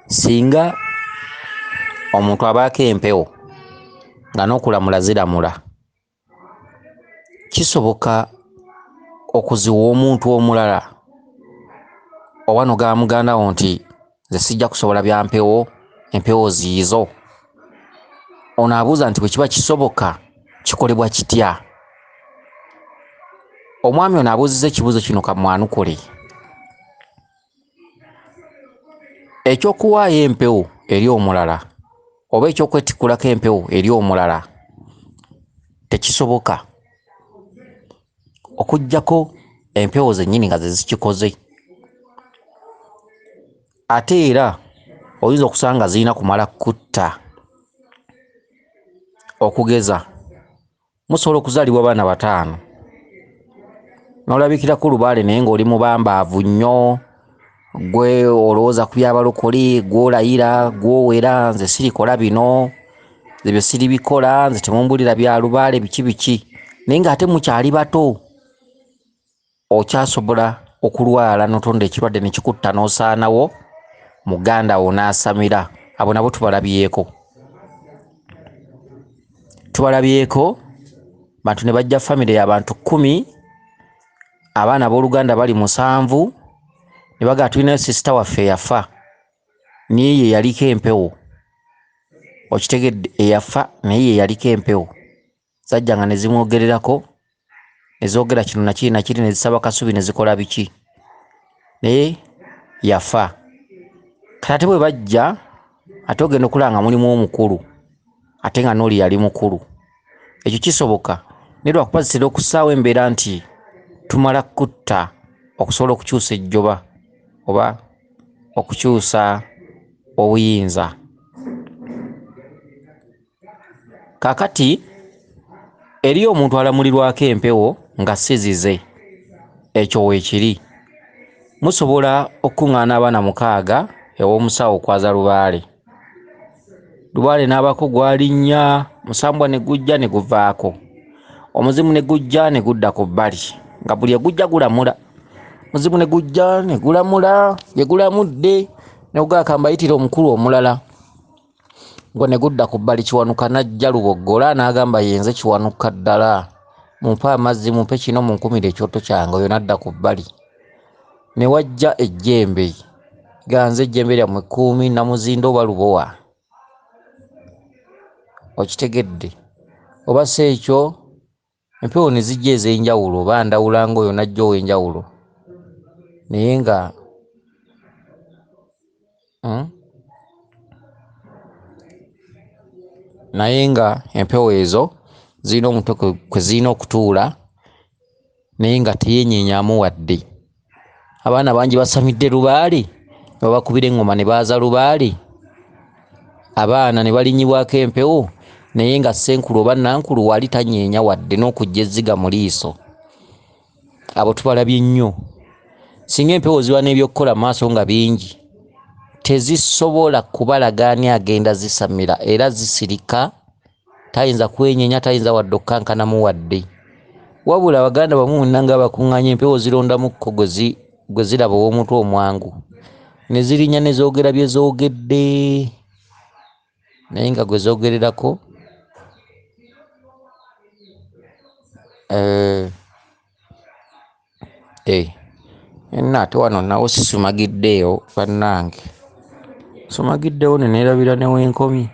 Singa omuntu abaako empewo nga n'okulamula ziramula, kisoboka okuziwa omuntu omulala oba n'ogamba muganda wo nti nze sijja kusobola bya mpewo, empewo ziizo. Ono abuuza nti bwe kiba kisoboka kikolebwa kitya? Omwami ono abuuzizza ekibuuzo kino kamwanukule. Ekyokuwaayo empewo eri omulala oba ekyokwetikulako empewo eri omulala tekisoboka okuggyako empewo zennyini nga ze zikikoze. Ate era oyinza okusanga zirina kumala kutta. Okugeza, musobola okuzaalibwa abaana 5 n'olabikirako lubaale naye ng'oli mubambaavu nnyo, gwe olowooza ku byabalokole, gw'olayira, gw'owera, nze sirikola bino, ebyo siribikola, nze temumbulira bya lubaale biki, naye ng'ate mukyali bato okyasobola okulwala n'otonda ekirwadde ne kikutta n'osaanawo, muganda wo n'asamira. Abo nabo tubalabyeko bantu ne bajja famire y'abantu 10, abaana b'oluganda bali 7, ne bagaa tulinayo sisita waffe eyafa naye ye yaliko empewo. Okitegedde, eyafa naye ye yaliko empewo. Zajjanga ne zimwogererako, ne zoogera kino nakiri ne zisaba kasubi ne zikola biki, naye yafa. Kati ate bwe bajja ate ogenda okulaba nga mulimu omukulu ate nga n'oli yali mukulu. Ekyo kisoboka naye lwakubazitira okussaawo embeera nti tumala kutta okusobola okukyusa ejjoba oba okukyusa obuyinza. Kaakati eriyo omuntu alamulirwako empewo nga sizize, ekyo weekiri. Musobola okuŋŋaana abaana 6 ew'omusawo okwaza lubaale. Lubaale n'abako gwalinnya, musambwa ne gujja ne guvaako, omuzimu ne gujja ne gudda ku bbali nga buli egujja gulamula. Muzimu ne gujja ne gulamula, gye gulamudde ne gugamba yitira omukulu omulala. Gwe ne gudda ku bbali. Kiwanuka n'ajja Luboggola n'agamba yenze Kiwanuka ddala, mumpe amazzi, mumpe kino, munkumire ekyoto kyange. Oyo n'adda ku bbali. Ne wajja ejjembe, ganze ejjembe lyammwe 10 Namuzindo oba Lubowa. Okitegedde? Oba si ekyo empewo ne zijja ez'enjawulo, oba ndawula ng'oyo n'ajja ow'enjawulo, naye nga empewo ezo zirina omutwe kwe zirina okutuula naye nga teyeenyeenyaamu wadde. Abaana bangi basamidde lubaale, ne babakubira eŋŋoma ne baaza lubaale, abaana ne balinyibwako empewo naye nga ssenkulu oba nankulu wali tanyeenya wadde n'okujja ezziga mu liiso. Abo tubalabye nnyo. Singa empewo ziba n'ebyokukola mu maaso nga bingi, tezisobola kubalaga ani agenda zisamira, era zisirika, tayinza kwenyeenya, tayinza wadde okukankanamu wadde. Wabula Abaganda bamu nga bakuŋŋaanya empewo zirondamuko gwe ziraba ow'omutwe omwangu, ne zirinnya ne zoogera bye zoogedde, naye nga gwe zoogererako ate wano nawo sisumagiddeeyo bannange, sumagiddewo ne neerabira ne wenkomi.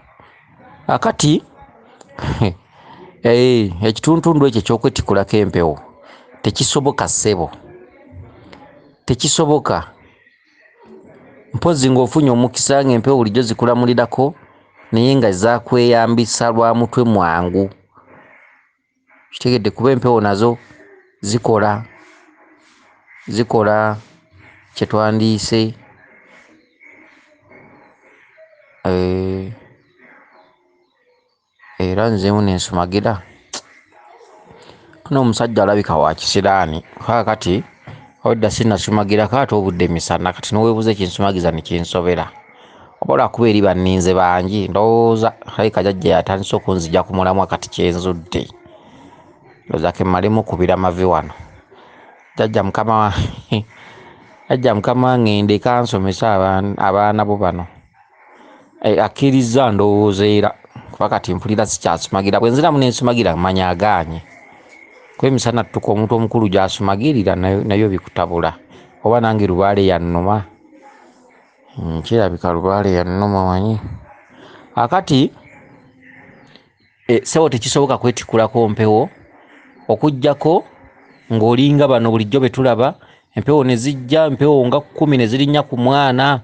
Akati ekituntundu ekyo eky'okwetikulako empewo tekisoboka ssebo, tekisoboka. Mpozzi ng'ofunye omukisa ng'empewo bulijjo zikulamulirako naye nga zaakweyambisa lwa mutwe mwangu. Kitegedde? Kuba empewo nazo zikola kye twandiise era nzemu nensumagira. N'omusajja alabika wa kisiraani, kaakati odda sinnasumagirako ate obudde misana, kati n'oweebuuza ekinsumagiza ne kinsobera. Oba olwakuba eri banninze bangi, ndowooza alabika jjajja yatandise okunzija ku mulamwa kati kyenzudde. Ndowooza ke mmalemu kubira mavi wano. Jjajja mukama wange ndeka nsomesa abaana bo bano. akkiriza ndowooza era kuba kati mpulira sikyasumagira bwe nziramu nensumagira manya agaanye kuba emisana ttuka omuntu omukulu gyasumagirira nayo bikutabula oba nange lubaale yannuma kirabika lubaale yannuma manyi akati sewo tekisoboka kwetikulako mpewo okujjako ng'olinga bano bulijjo betulaba empewo ne zijja empewo nga 10 ne zirinnya ku mwana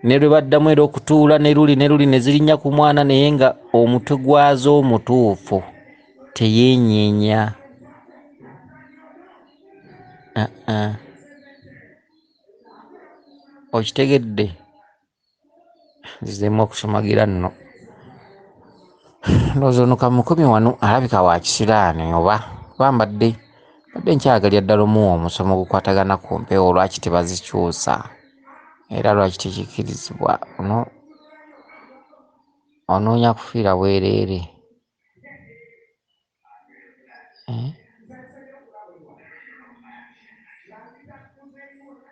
ne lwe baddamu era okutuula ne luli ne zirinnya ku mwana naye nga omutwe gwazo omutuufu teyeenyeenya. Okitegedde zizemu okusumagira nno ndowooza ono kamukomi wano alabika wa kisiraani oba mbadde nkyagalya ddala omuwa omusomo gukwatagana ku mpewo lwaki tebazikyusa era lwaki tekikirizibwa onoonya kufiira bwereere.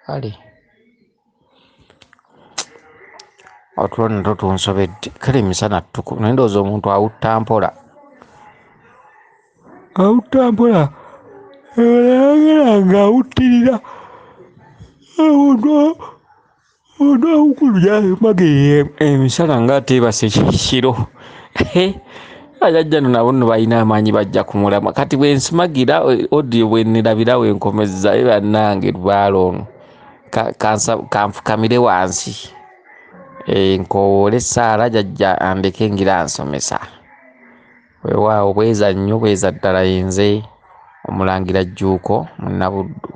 Kale otulo natwo tunsobedde kale emisana ttuku naye ndowooza omuntu awutta mpola nga awuttirira omuntu omukulu gyamageye emisana ng'ate ebase kiro ajajjano nabo nno balina amaanyi bajja kumulama kati bwe nsumagira odiyo bwe nirabira we nkomezza bannange lubaala ono kanfukamire wansi nkowoole Saara jajja andeke ngira nsomesa weewaawo bweza nnyo bweza ddala yenze Omulangira Jjuuko Munnabuddu.